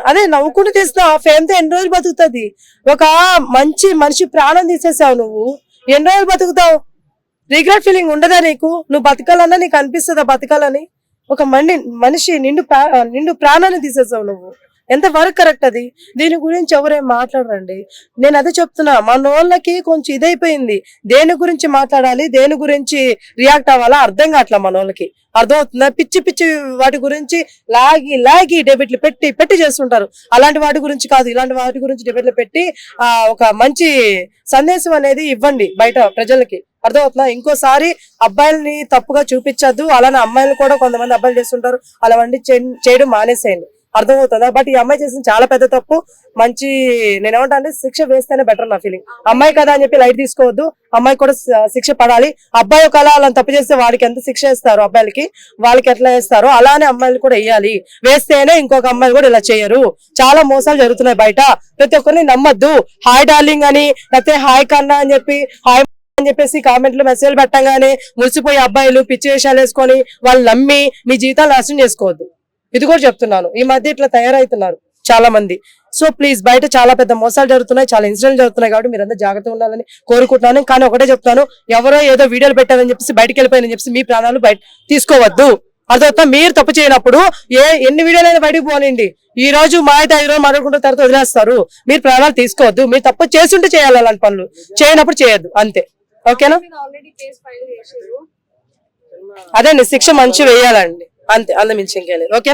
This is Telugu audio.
అదే నవ్వుకుంటూ తీసిన ఆ ఫేమ్ తో ఎన్ని రోజులు బతుకుతుంది? ఒక మంచి మనిషి ప్రాణం తీసేసావు నువ్వు, ఎన్ని రోజులు బతుకుతావు? రిగ్రెట్ ఫీలింగ్ ఉండదా నీకు? నువ్వు బతకాలన్నా నీకు అనిపిస్తుందా బతకాలని? ఒక మనిషి నిండు ప్రాణాన్ని తీసేసావు నువ్వు. ఎంత వరకు కరెక్ట్ అది? దీని గురించి ఎవరేం మాట్లాడరండి. నేను అదే చెప్తున్నా, మన వాళ్ళకి కొంచెం ఇదైపోయింది. దేని గురించి మాట్లాడాలి, దేని గురించి రియాక్ట్ అవ్వాలా అర్థం కావట్లా మన వాళ్ళకి. అర్థమవుతుందా? పిచ్చి పిచ్చి వాటి గురించి లాగి డెబిట్లు పెట్టి చేస్తుంటారు. అలాంటి వాటి గురించి కాదు, ఇలాంటి వాటి గురించి డెబిట్లు పెట్టి ఒక మంచి సందేశం అనేది ఇవ్వండి బయట ప్రజలకి. అర్థమవుతుందా? ఇంకోసారి అబ్బాయిల్ని తప్పుగా చూపించద్దు. అలానే అమ్మాయిలు కూడా కొంతమంది అబ్బాయిలు చేస్తుంటారు, అలాంటి చేయడం మానేసేయండి. అర్థమవుతుందా? బట్ ఈ అమ్మాయి చేసిన చాలా పెద్ద తప్పు. మంచి నేనేమంటా అంటే శిక్ష వేస్తేనే బెటర్ నా ఫీలింగ్. అమ్మాయి కదా అని చెప్పి లైట్ తీసుకోవద్దు, అమ్మాయి కూడా శిక్ష పడాలి. అబ్బాయి ఒకవేళ అలా తప్పు చేస్తే వాడికి ఎంత శిక్ష వేస్తారో అబ్బాయిలకి, వాళ్ళకి ఎట్లా వేస్తారో అలానే అమ్మాయిలు కూడా వేయాలి. వేస్తేనే ఇంకొక అమ్మాయిలు కూడా ఇలా చేయరు. చాలా మోసాలు జరుగుతున్నాయి బయట, ప్రతి ఒక్కరిని నమ్మద్దు. హాయ్ డార్లింగ్ అని, లేకపోతే హాయ్ కన్నా అని చెప్పి హాయ్ అని చెప్పేసి కామెంట్లు మెసేజ్లు పెట్టంగానే మురిసిపోయి అబ్బాయిలు పిచ్చి వేషాలు వేసుకొని వాళ్ళు నమ్మి మీ జీవితాలు నాశనం చేసుకోవద్దు. ఇది కూడా చెప్తున్నాను. ఈ మధ్య ఇట్లా తయారవుతున్నారు చాలా మంది. సో ప్లీజ్, బయట చాలా పెద్ద మోసాలు జరుగుతున్నాయి, చాలా ఇన్సిడెంట్లు జరుగుతున్నాయి. కాబట్టి మీరు అందరూ జాగ్రత్తగా ఉండాలని కోరుకుంటున్నాను. కానీ ఒకటే చెప్తాను, ఎవరో ఏదో వీడియోలు పెట్టారని చెప్పేసి బయటకు వెళ్ళిపోయారని చెప్పేసి మీ ప్రాణాలు బయట తీసుకోవద్దు. అర్థమవుతా? మీరు తప్పు చేయనప్పుడు ఎన్ని వీడియోలు అయినా బయటకు పోనండి. ఈ రోజు మా అయితే 5 రోజులు మాట్లాడుకుంటున్న తర్వాత వదిలేస్తారు. మీరు ప్రాణాలు తీసుకోవద్దు. మీరు తప్పు చేస్తుంటే చేయాలి, అలాంటి పనులు చేయనప్పుడు చేయొద్దు. అంతే. ఓకేనా? అదే శిక్ష మంచి వేయాలండి, అంతే. అంత మించి ఇంకేలేదు. ఓకేనా?